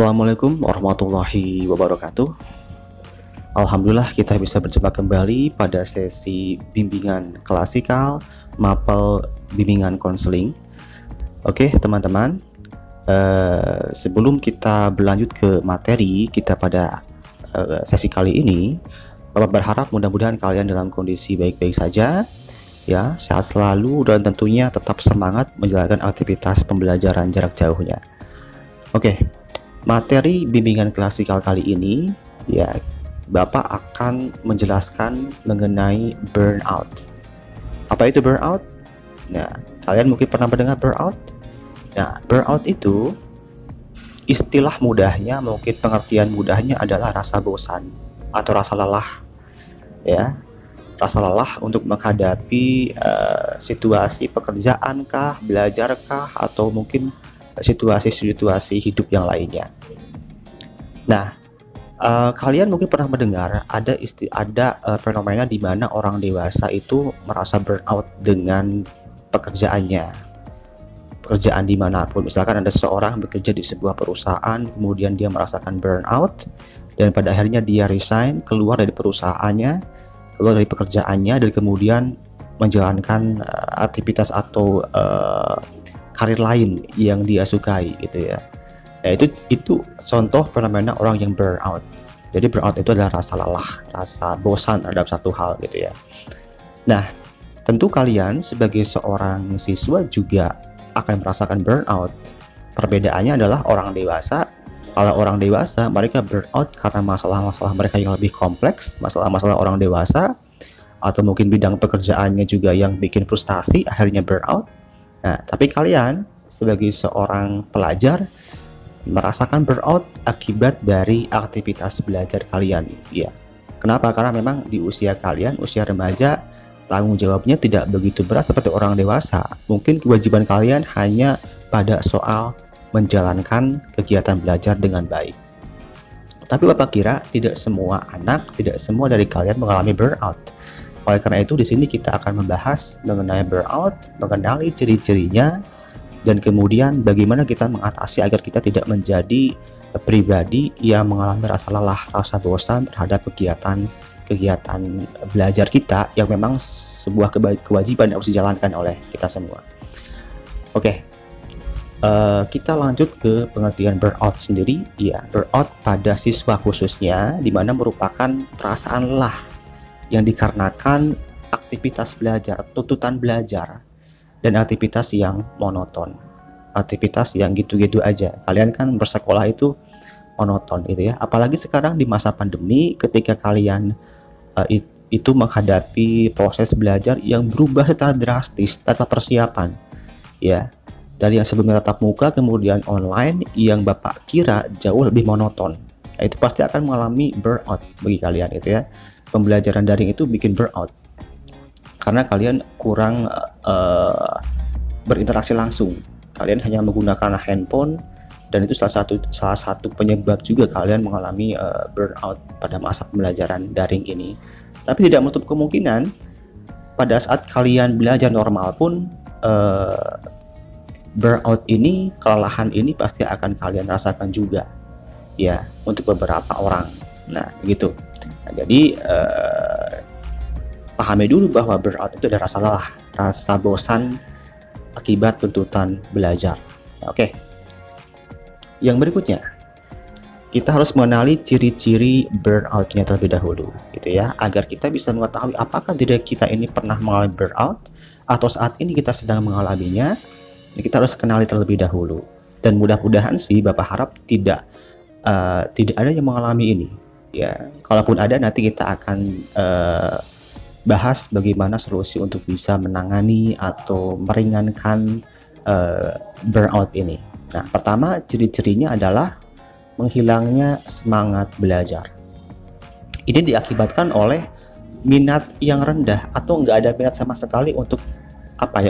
Assalamualaikum warahmatullahi wabarakatuh. Alhamdulillah kita bisa berjumpa kembali pada sesi bimbingan klasikal mapel bimbingan konseling. Oke teman-teman, sebelum kita berlanjut ke materi kita pada sesi kali ini, Bapak berharap mudah-mudahan kalian dalam kondisi baik-baik saja ya, sehat selalu dan tentunya tetap semangat menjalankan aktivitas pembelajaran jarak jauhnya. Oke, materi bimbingan klasikal kali ini ya, Bapak akan menjelaskan mengenai burnout. Apa itu burnout? Nah, kalian mungkin pernah mendengar burnout? Nah, burnout itu istilah mudahnya, mungkin pengertian mudahnya adalah rasa bosan atau rasa lelah ya, rasa lelah untuk menghadapi situasi pekerjaan kah, belajar kah, atau mungkin situasi-situasi hidup yang lainnya. Nah, kalian mungkin pernah mendengar ada fenomena di mana orang dewasa itu merasa burnout dengan pekerjaannya, pekerjaan dimanapun. Misalkan ada seorang bekerja di sebuah perusahaan, kemudian dia merasakan burnout dan pada akhirnya dia resign, keluar dari perusahaannya, keluar dari pekerjaannya, dan kemudian menjalankan aktivitas atau karir lain yang dia sukai gitu ya. Nah, itu contoh fenomena orang yang burnout. Jadi burnout itu adalah rasa lelah, rasa bosan terhadap satu hal gitu ya. Nah, tentu kalian sebagai seorang siswa juga akan merasakan burnout. Perbedaannya adalah orang dewasa. Kalau orang dewasa mereka burnout karena masalah-masalah mereka yang lebih kompleks, masalah-masalah orang dewasa, atau mungkin bidang pekerjaannya juga yang bikin frustasi akhirnya burnout. Nah, tapi kalian sebagai seorang pelajar merasakan burnout akibat dari aktivitas belajar kalian ya. Kenapa? Karena memang di usia kalian, usia remaja, tanggung jawabnya tidak begitu berat seperti orang dewasa. Mungkin kewajiban kalian hanya pada soal menjalankan kegiatan belajar dengan baik. Tapi Bapak kira tidak semua anak, tidak semua dari kalian mengalami burnout. Oleh karena itu di sini kita akan membahas mengenai burnout, mengenali ciri-cirinya, dan kemudian bagaimana kita mengatasi agar kita tidak menjadi pribadi yang mengalami rasa lelah, rasa bosan terhadap kegiatan belajar kita yang memang sebuah kewajiban yang harus dijalankan oleh kita semua. Oke, kita lanjut ke pengertian burnout sendiri. Ya, burnout pada siswa khususnya, di mana merupakan perasaan lelah yang dikarenakan aktivitas belajar, tuntutan belajar, dan aktivitas yang monoton, aktivitas yang gitu-gitu aja. Kalian kan bersekolah itu monoton gitu ya, apalagi sekarang di masa pandemi ketika kalian itu menghadapi proses belajar yang berubah secara drastis tanpa persiapan ya, dari yang sebelumnya tatap muka kemudian online yang Bapak kira jauh lebih monoton. Nah, itu pasti akan mengalami burnout bagi kalian itu ya. Pembelajaran daring itu bikin burnout karena kalian kurang berinteraksi langsung. Kalian hanya menggunakan handphone, dan itu salah satu penyebab juga kalian mengalami burnout pada masa pembelajaran daring ini. Tapi tidak menutup kemungkinan pada saat kalian belajar normal pun burnout ini, kelelahan ini pasti akan kalian rasakan juga ya, untuk beberapa orang. Nah begitu. Nah, jadi pahami dulu bahwa burnout itu ada rasa lelah, rasa bosan akibat tuntutan belajar. Oke. Yang berikutnya, kita harus mengenali ciri-ciri burnout-nya terlebih dahulu, gitu ya, agar kita bisa mengetahui apakah diri kita ini pernah mengalami burnout atau saat ini kita sedang mengalaminya. Kita harus kenali terlebih dahulu. Dan mudah-mudahan sih Bapak harap tidak ada yang mengalami ini. Ya, kalaupun ada nanti kita akan bahas bagaimana solusi untuk bisa menangani atau meringankan burnout ini. Nah, pertama ciri-cirinya adalah menghilangnya semangat belajar. Ini diakibatkan oleh minat yang rendah atau nggak ada minat sama sekali untuk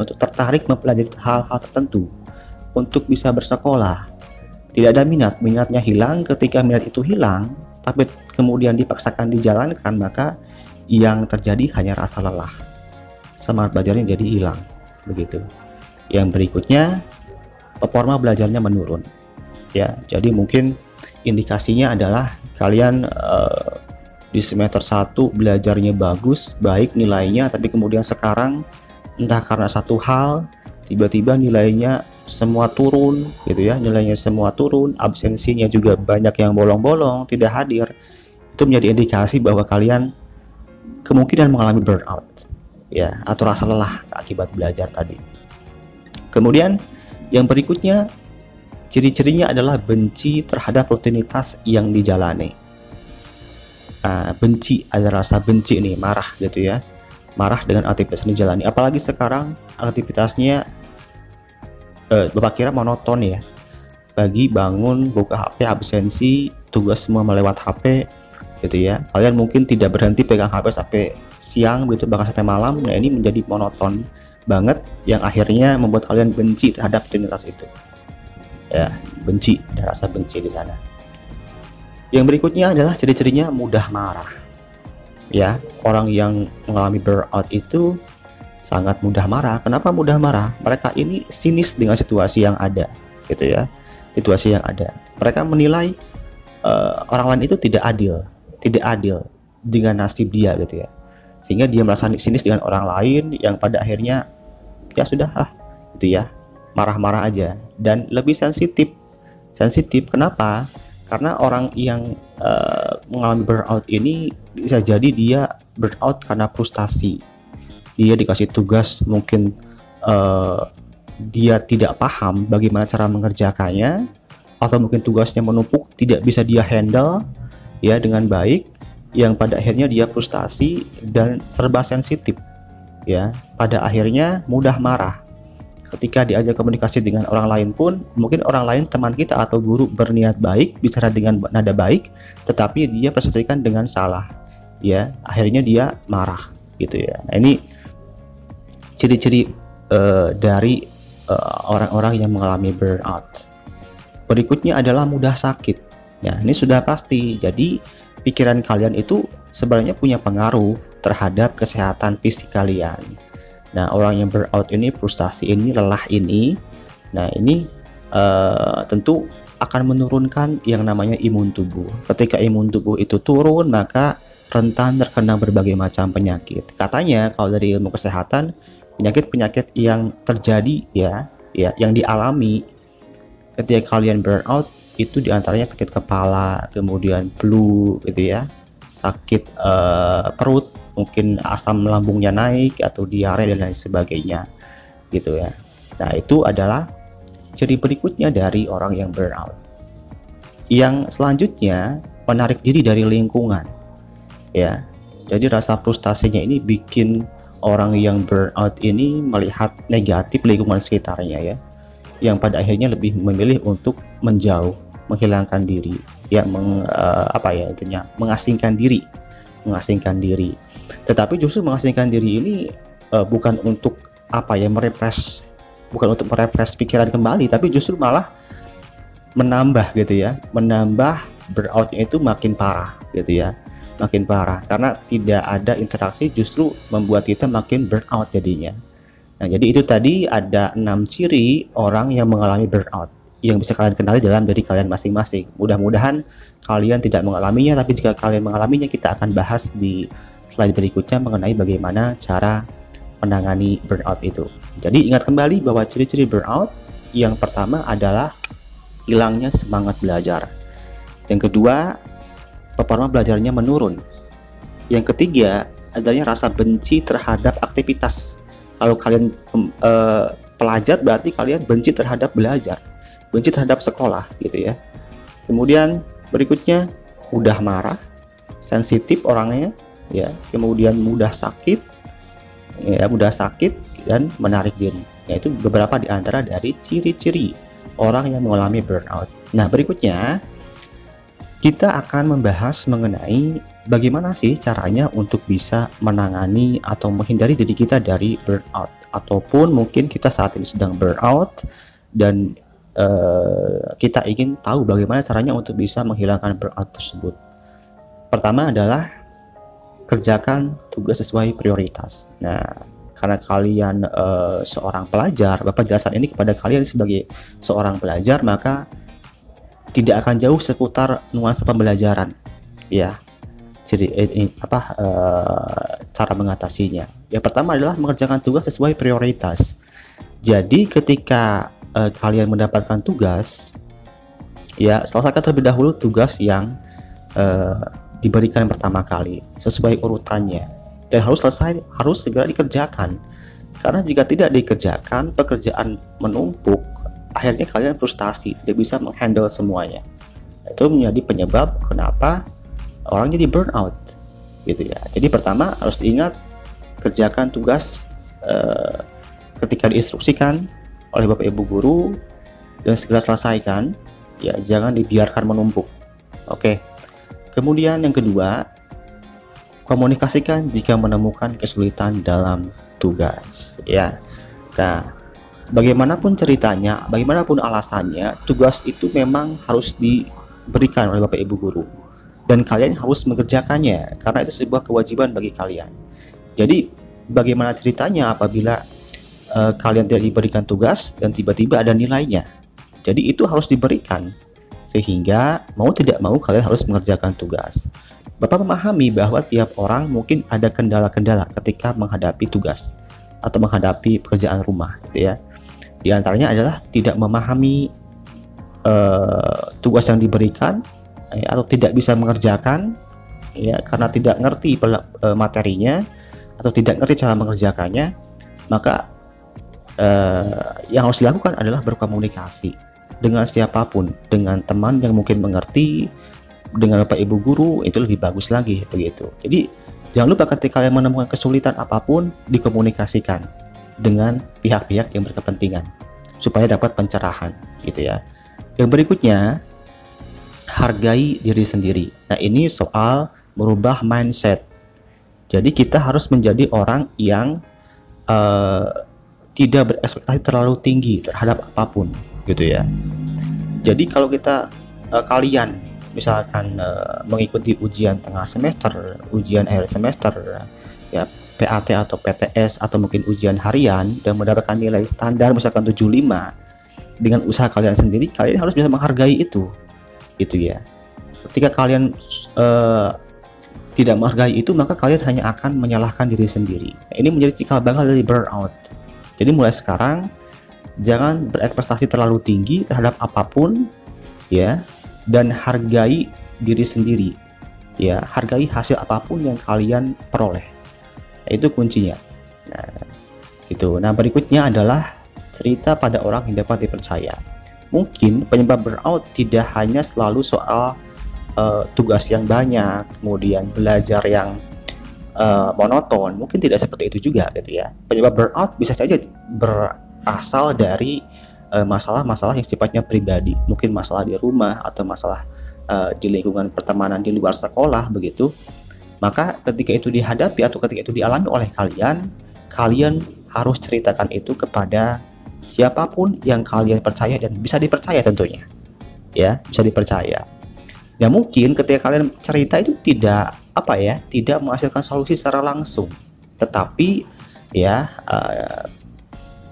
untuk tertarik mempelajari hal-hal tertentu, untuk bisa bersekolah. Tidak ada minatnya hilang. Ketika minat itu hilang, tapi kemudian dipaksakan dijalankan, maka yang terjadi hanya rasa lelah, semangat belajarnya jadi hilang begitu. Yang berikutnya, performa belajarnya menurun ya. Jadi mungkin Indikasinya adalah kalian di semester 1 belajarnya bagus, baik nilainya, tapi kemudian sekarang entah karena satu hal tiba-tiba nilainya semua turun gitu ya, nilainya semua turun, absensinya juga banyak yang bolong-bolong, tidak hadir. Itu menjadi indikasi bahwa kalian kemungkinan mengalami burnout ya, atau rasa lelah akibat belajar tadi. Kemudian yang berikutnya, ciri-cirinya adalah benci terhadap rutinitas yang dijalani. Benci, ada rasa benci nih, marah gitu ya, marah dengan aktivitas yang dijalani. Apalagi sekarang aktivitasnya Bapak kira monoton ya, pagi bangun, buka HP, absensi, tugas semua melewat HP gitu ya. Kalian mungkin tidak berhenti pegang HP sampai siang begitu, bahkan sampai malam. Nah, ini menjadi monoton banget yang akhirnya membuat kalian benci terhadap rutinitas itu ya, benci, ada rasa benci di sana. Yang berikutnya adalah ciri-cirinya mudah marah ya. Orang yang mengalami burnout itu sangat mudah marah. Kenapa mudah marah? Mereka ini sinis dengan situasi yang ada gitu ya, situasi yang ada. Mereka menilai orang lain itu tidak adil dengan nasib dia gitu ya, sehingga dia merasa sinis dengan orang lain yang pada akhirnya ya sudah gitu ya, marah-marah aja. Dan lebih sensitif. Kenapa? Karena orang yang mengalami burnout ini bisa jadi dia burnout karena frustasi. Dia dikasih tugas, mungkin dia tidak paham bagaimana cara mengerjakannya, atau mungkin tugasnya menumpuk, tidak bisa dia handle ya dengan baik, yang pada akhirnya dia frustasi dan serba sensitif ya. Pada akhirnya mudah marah. Ketika diajak komunikasi dengan orang lain pun, mungkin orang lain, teman kita atau guru berniat baik, bicara dengan nada baik, tetapi dia persepsikan dengan salah ya, akhirnya dia marah gitu ya. Nah, ini ciri-ciri dari orang-orang yang mengalami burnout. Berikutnya adalah mudah sakit ya, ini sudah pasti. Jadi pikiran kalian itu sebenarnya punya pengaruh terhadap kesehatan fisik kalian. Nah, orang yang burnout ini, frustasi ini, lelah ini, nah ini tentu akan menurunkan yang namanya imun tubuh. Ketika imun tubuh itu turun, maka rentan terkena berbagai macam penyakit. Katanya kalau dari ilmu kesehatan, penyakit-penyakit yang terjadi ya, yang dialami ketika kalian burnout itu diantaranya sakit kepala, kemudian flu gitu ya, sakit perut, mungkin asam lambungnya naik atau diare dan lain sebagainya gitu ya. Nah, itu adalah ciri berikutnya dari orang yang burnout. Yang selanjutnya, menarik diri dari lingkungan ya. Jadi rasa frustasinya ini bikin orang yang burnout ini melihat negatif lingkungan sekitarnya ya, yang pada akhirnya lebih memilih untuk menjauh, menghilangkan diri ya, mengasingkan diri. Tetapi justru mengasingkan diri ini bukan untuk merepress, bukan untuk merepress pikiran kembali, tapi justru malah menambah gitu ya, menambah burnoutnya itu makin parah gitu ya, makin parah karena tidak ada interaksi, justru membuat kita makin burnout jadinya. Nah, jadi itu tadi ada 6 ciri orang yang mengalami burnout yang bisa kalian kenali dalam diri kalian masing-masing. Mudah-mudahan kalian tidak mengalaminya, tapi jika kalian mengalaminya, kita akan bahas di slide berikutnya mengenai bagaimana cara menangani burnout itu. Jadi ingat kembali bahwa ciri-ciri burnout yang pertama adalah hilangnya semangat belajar. Yang kedua, performa belajarnya menurun. Yang ketiga, adanya rasa benci terhadap aktivitas. Kalau kalian pelajar, berarti kalian benci terhadap belajar, benci terhadap sekolah gitu ya. Kemudian berikutnya, mudah marah, sensitif orangnya ya, kemudian mudah sakit dan menarik diri. Yaitu beberapa di antara dari ciri-ciri orang yang mengalami burnout. Nah, berikutnya kita akan membahas mengenai bagaimana sih caranya untuk bisa menangani atau menghindari diri kita dari burnout, ataupun mungkin kita saat ini sedang burnout dan kita ingin tahu bagaimana caranya untuk bisa menghilangkan burnout tersebut. Pertama adalah kerjakan tugas sesuai prioritas. Nah, karena kalian seorang pelajar, Bapak jelaskan ini kepada kalian sebagai seorang pelajar, maka tidak akan jauh seputar nuansa pembelajaran, ya. Jadi cara mengatasinya. Yang pertama adalah mengerjakan tugas sesuai prioritas. Jadi ketika kalian mendapatkan tugas, ya selesaikan terlebih dahulu tugas yang diberikan pertama kali sesuai urutannya, dan harus segera dikerjakan. Karena jika tidak dikerjakan, pekerjaan menumpuk, akhirnya kalian frustasi, tidak bisa menghandle semuanya. Itu menjadi penyebab kenapa orang jadi burnout, gitu ya. Jadi pertama harus diingat, kerjakan tugas ketika diinstruksikan oleh Bapak Ibu guru dan segera selesaikan, ya jangan dibiarkan menumpuk. Oke. Kemudian yang kedua, komunikasikan jika menemukan kesulitan dalam tugas, ya. Nah, bagaimanapun ceritanya, bagaimanapun alasannya, tugas itu memang harus diberikan oleh Bapak Ibu guru dan kalian harus mengerjakannya karena itu sebuah kewajiban bagi kalian. Jadi bagaimana ceritanya apabila kalian tidak diberikan tugas dan tiba-tiba ada nilainya? Jadi itu harus diberikan, sehingga mau tidak mau kalian harus mengerjakan tugas. Bapak memahami bahwa tiap orang mungkin ada kendala-kendala ketika menghadapi tugas atau menghadapi pekerjaan rumah, gitu ya. Di antaranya adalah tidak memahami tugas yang diberikan, atau tidak bisa mengerjakan, ya, karena tidak ngerti materinya atau tidak ngerti cara mengerjakannya. Maka yang harus dilakukan adalah berkomunikasi dengan siapapun, dengan teman yang mungkin mengerti, dengan Bapak Ibu guru, itu lebih bagus lagi, begitu. Jadi jangan lupa ketika kalian menemukan kesulitan apapun, dikomunikasikan dengan pihak-pihak yang berkepentingan supaya dapat pencerahan, gitu ya. Yang berikutnya, hargai diri sendiri. Nah, ini soal merubah mindset. Jadi kita harus menjadi orang yang tidak berekspektasi terlalu tinggi terhadap apapun, gitu ya. Jadi kalau kalian misalkan mengikuti ujian tengah semester, ujian akhir semester, ya PAT atau PTS atau mungkin ujian harian dan mendapatkan nilai standar misalkan 75, dengan usaha kalian sendiri, kalian harus bisa menghargai itu, gitu ya. Ketika kalian tidak menghargai itu, maka kalian hanya akan menyalahkan diri sendiri. Nah, ini menjadi cikal bakal dari burnout. Jadi mulai sekarang jangan berekspektasi terlalu tinggi terhadap apapun, ya, dan hargai diri sendiri, ya, hargai hasil apapun yang kalian peroleh. Nah, itu kuncinya. Nah, berikutnya adalah cerita pada orang yang dapat dipercaya. Mungkin penyebab burnout tidak hanya selalu soal tugas yang banyak, kemudian belajar yang monoton. Mungkin tidak seperti itu juga, gitu ya. Penyebab burnout bisa saja berasal dari masalah-masalah yang sifatnya pribadi, mungkin masalah di rumah atau masalah di lingkungan pertemanan di luar sekolah, begitu. Maka ketika itu dihadapi atau ketika itu dialami oleh kalian harus ceritakan itu kepada siapapun yang kalian percaya dan bisa dipercaya tentunya, ya, bisa dipercaya. Ya mungkin ketika kalian cerita itu tidak menghasilkan solusi secara langsung, tetapi ya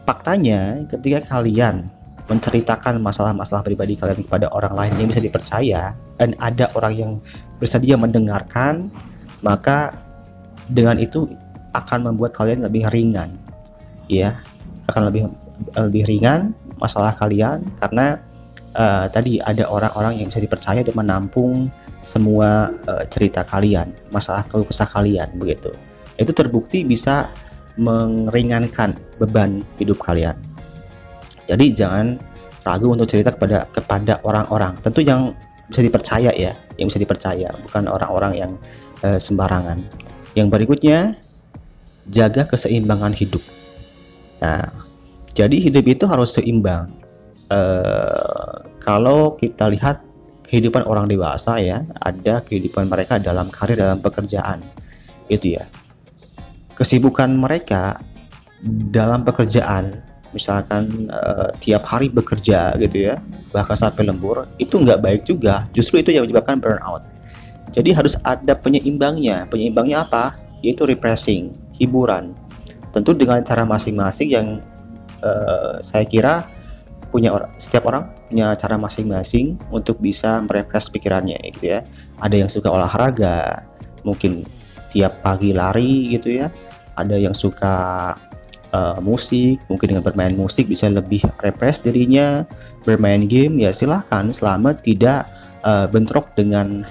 faktanya ketika kalian menceritakan masalah-masalah pribadi kalian kepada orang lain yang bisa dipercaya dan ada orang yang bersedia mendengarkan, maka dengan itu akan membuat kalian lebih ringan, ya, akan lebih ringan masalah kalian karena tadi ada orang-orang yang bisa dipercaya dan menampung semua cerita kalian, masalah keluh kesah kalian, begitu. Itu terbukti bisa meringankan beban hidup kalian. Jadi jangan ragu untuk cerita kepada orang-orang, tentu yang bisa dipercaya, ya, yang bisa dipercaya, bukan orang-orang yang sembarangan. Yang berikutnya, jaga keseimbangan hidup. Nah, jadi hidup itu harus seimbang. Kalau kita lihat kehidupan orang dewasa, ya, ada kehidupan mereka dalam karir, dalam pekerjaan, itu ya. Kesibukan mereka dalam pekerjaan, misalkan tiap hari bekerja, gitu ya, bahkan sampai lembur, itu nggak baik juga. Justru itu yang menyebabkan burnout. Jadi harus ada penyeimbangnya. Penyeimbangnya apa? Yaitu refreshing, hiburan. Tentu dengan cara masing-masing yang saya kira setiap orang punya cara masing-masing untuk bisa merefresh pikirannya gitu ya. Ada yang suka olahraga, mungkin tiap pagi lari gitu ya. Ada yang suka musik, mungkin dengan bermain musik bisa lebih refresh dirinya. Bermain game ya silahkan, selama tidak bentrok dengan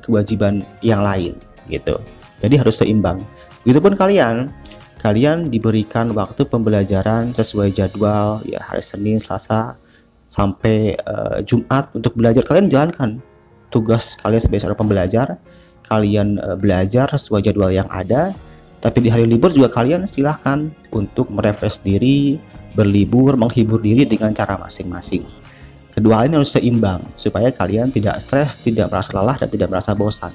kewajiban yang lain gitu. Jadi harus seimbang. Begitupun kalian diberikan waktu pembelajaran sesuai jadwal ya, hari Senin, Selasa sampai Jumat untuk belajar. Kalian jalankan tugas kalian sebagai seorang pembelajar, kalian belajar sesuai jadwal yang ada. Tapi di hari libur juga kalian silahkan untuk merefresh diri, berlibur, menghibur diri dengan cara masing-masing. Kedua hal ini harus seimbang supaya kalian tidak stres, tidak merasa lelah, dan tidak merasa bosan.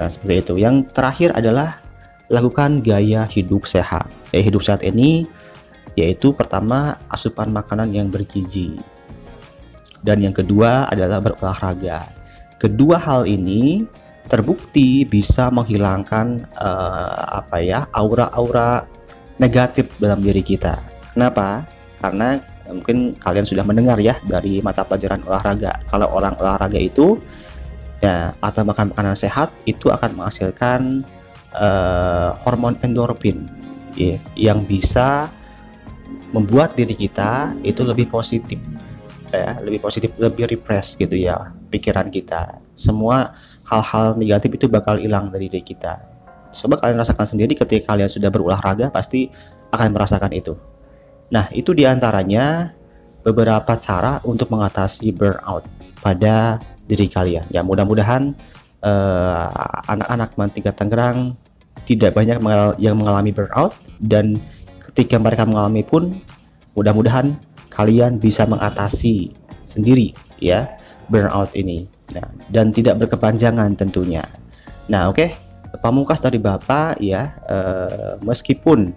Nah, seperti itu. Yang terakhir adalah lakukan gaya hidup sehat. Gaya hidup sehat ini yaitu pertama asupan makanan yang bergizi, dan yang kedua adalah berolahraga. Kedua hal ini terbukti bisa menghilangkan aura-aura negatif dalam diri kita. Kenapa? Karena mungkin kalian sudah mendengar ya dari mata pelajaran olahraga, kalau orang olahraga itu ya atau makan makanan sehat itu akan menghasilkan hormon endorfin ya, yang bisa membuat diri kita itu lebih positif ya, lebih refresh gitu ya pikiran kita. Semua hal-hal negatif itu bakal hilang dari diri kita. Coba kalian rasakan sendiri, ketika kalian sudah berolahraga pasti akan merasakan itu. Nah, itu diantaranya beberapa cara untuk mengatasi burnout pada diri kalian. Ya, mudah-mudahan anak-anak Mantika Tangerang tidak banyak yang mengalami burnout, dan ketika mereka mengalami pun mudah-mudahan kalian bisa mengatasi sendiri ya burnout ini. Nah, dan tidak berkepanjangan tentunya. Nah, oke. Pamungkas dari Bapak ya, meskipun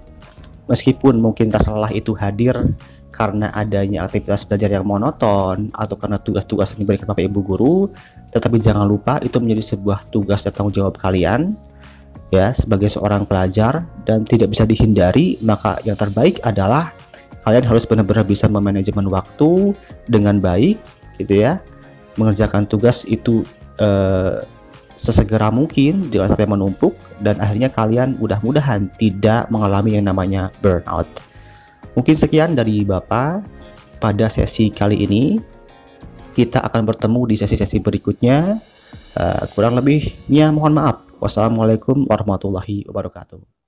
mungkin rasa lelah itu hadir karena adanya aktivitas belajar yang monoton atau karena tugas-tugas yang diberikan Bapak Ibu guru, tetapi jangan lupa itu menjadi sebuah tugas dan tanggung jawab kalian ya sebagai seorang pelajar dan tidak bisa dihindari. Maka yang terbaik adalah kalian harus benar-benar bisa memanajemen waktu dengan baik gitu ya, mengerjakan tugas itu sesegera mungkin, jangan sampai menumpuk, dan akhirnya kalian mudah-mudahan tidak mengalami yang namanya burnout. Mungkin sekian dari Bapak pada sesi kali ini. Kita akan bertemu di sesi-sesi berikutnya. Kurang lebihnya mohon maaf. Wassalamualaikum warahmatullahi wabarakatuh.